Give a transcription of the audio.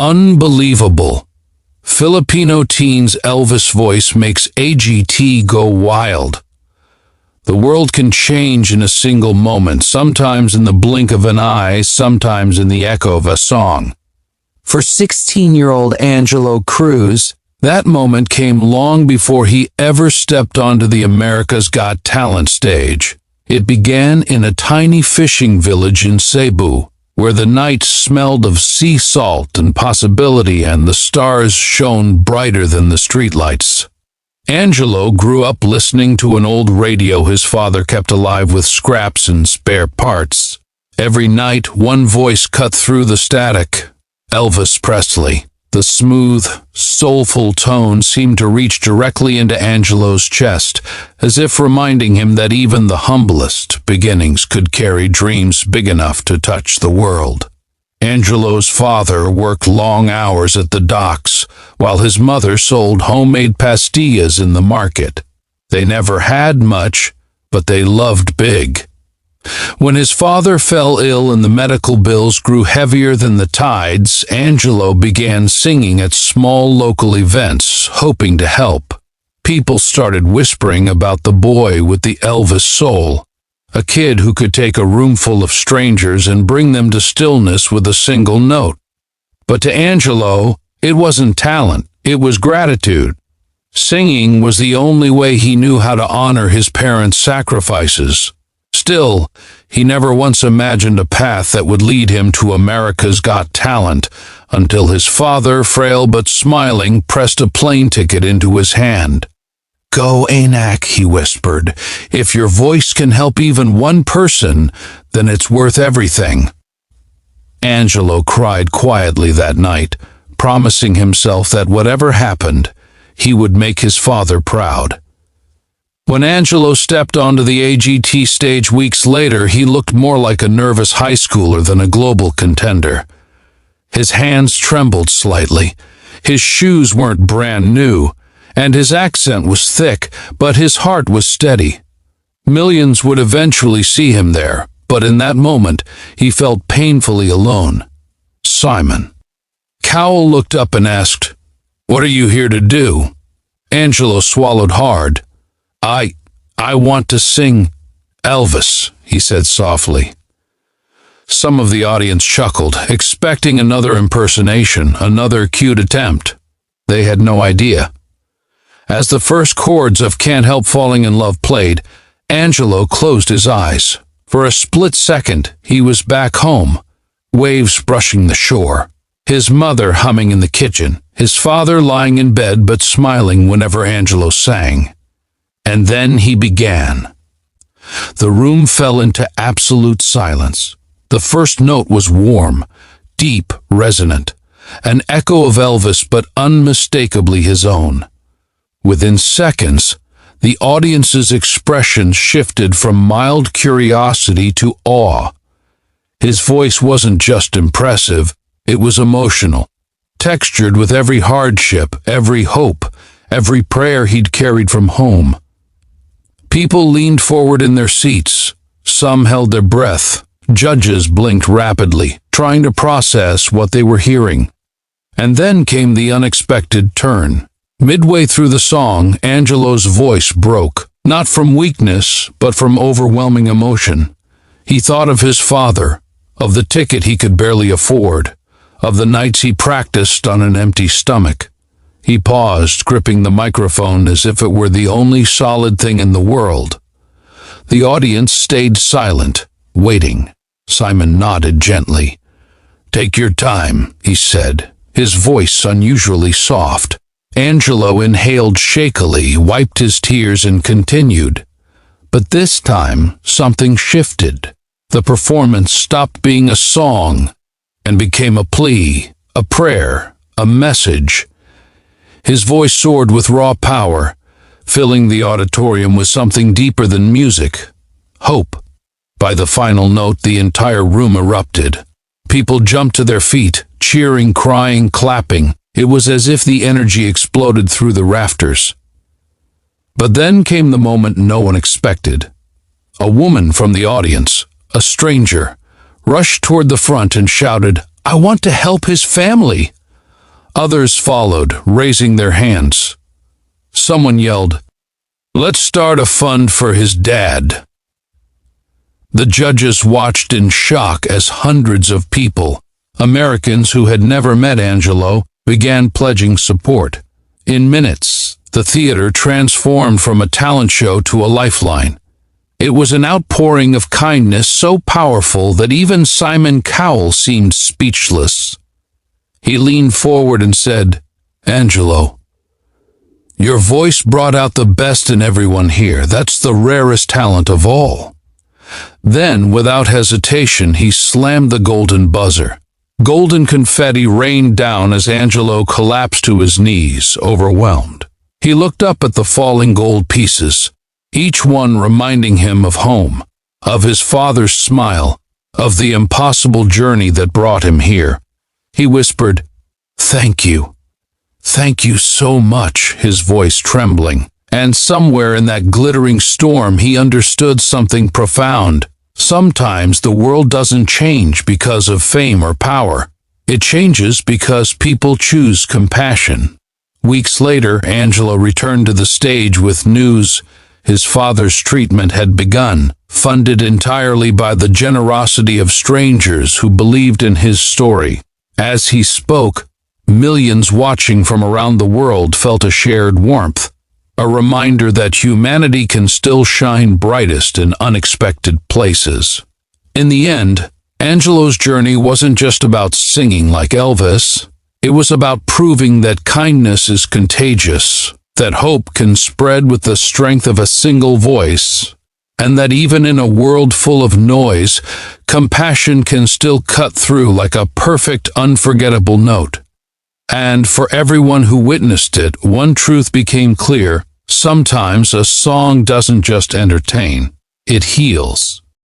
Unbelievable. Filipino teen's Elvis voice makes AGT go wild. The world can change in a single moment, sometimes in the blink of an eye, sometimes in the echo of a song. For 16-year-old Angelo Cruz, that moment came long before he ever stepped onto the America's Got Talent stage. It began in a tiny fishing village in Cebu, where the night smelled of sea salt and possibility and the stars shone brighter than the streetlights. Angelo grew up listening to an old radio his father kept alive with scraps and spare parts. Every night, one voice cut through the static. Elvis Presley. The smooth, soulful tone seemed to reach directly into Angelo's chest, as if reminding him that even the humblest beginnings could carry dreams big enough to touch the world. Angelo's father worked long hours at the docks, while his mother sold homemade pastillas in the market. They never had much, but they loved big. When his father fell ill and the medical bills grew heavier than the tides, Angelo began singing at small local events, hoping to help. People started whispering about the boy with the Elvis soul, a kid who could take a room full of strangers and bring them to stillness with a single note. But to Angelo, it wasn't talent, it was gratitude. Singing was the only way he knew how to honor his parents' sacrifices. Still, he never once imagined a path that would lead him to America's Got Talent until his father, frail but smiling, pressed a plane ticket into his hand. "Go, Anak," he whispered. "If your voice can help even one person, then it's worth everything." Angelo cried quietly that night, promising himself that whatever happened, he would make his father proud. When Angelo stepped onto the AGT stage weeks later, he looked more like a nervous high schooler than a global contender. His hands trembled slightly. His shoes weren't brand new, and his accent was thick, but his heart was steady. Millions would eventually see him there, but in that moment, he felt painfully alone. Simon Cowell looked up and asked, "What are you here to do?" Angelo swallowed hard. I want to sing Elvis," he said softly. Some of the audience chuckled, expecting another impersonation, another cute attempt. They had no idea. As the first chords of Can't Help Falling in Love played, Angelo closed his eyes. For a split second, he was back home, waves brushing the shore, his mother humming in the kitchen, his father lying in bed but smiling whenever Angelo sang. And then he began. The room fell into absolute silence. The first note was warm, deep, resonant, an echo of Elvis but unmistakably his own. Within seconds, the audience's expression shifted from mild curiosity to awe. His voice wasn't just impressive, it was emotional, textured with every hardship, every hope, every prayer he'd carried from home. People leaned forward in their seats. Some held their breath. Judges blinked rapidly, trying to process what they were hearing. And then came the unexpected turn. Midway through the song, Angelo's voice broke, not from weakness, but from overwhelming emotion. He thought of his father, of the ticket he could barely afford, of the nights he practiced on an empty stomach. He paused, gripping the microphone as if it were the only solid thing in the world. The audience stayed silent, waiting. Simon nodded gently. "Take your time," he said, his voice unusually soft. Angelo inhaled shakily, wiped his tears, and continued. But this time, something shifted. The performance stopped being a song and became a plea, a prayer, a message. His voice soared with raw power, filling the auditorium with something deeper than music, hope. By the final note, the entire room erupted. People jumped to their feet, cheering, crying, clapping. It was as if the energy exploded through the rafters. But then came the moment no one expected. A woman from the audience, a stranger, rushed toward the front and shouted, "I want to help his family. Others followed, raising their hands. Someone yelled, "Let's start a fund for his dad." The judges watched in shock as hundreds of people, Americans who had never met Angelo, began pledging support. In minutes, the theater transformed from a talent show to a lifeline. It was an outpouring of kindness so powerful that even Simon Cowell seemed speechless. He leaned forward and said, "Angelo, your voice brought out the best in everyone here. That's the rarest talent of all." Then, without hesitation, he slammed the golden buzzer. Golden confetti rained down as Angelo collapsed to his knees, overwhelmed. He looked up at the falling gold pieces, each one reminding him of home, of his father's smile, of the impossible journey that brought him here. He whispered, "Thank you. Thank you so much," his voice trembling. And somewhere in that glittering storm he understood something profound. Sometimes the world doesn't change because of fame or power. It changes because people choose compassion. Weeks later, Angelo returned to the stage with news. His father's treatment had begun, funded entirely by the generosity of strangers who believed in his story. As he spoke, millions watching from around the world felt a shared warmth, a reminder that humanity can still shine brightest in unexpected places. In the end, Angelo's journey wasn't just about singing like Elvis. It was about proving that kindness is contagious, that hope can spread with the strength of a single voice, and that even in a world full of noise, compassion can still cut through like a perfect, unforgettable note. And for everyone who witnessed it, one truth became clear: sometimes a song doesn't just entertain, it heals.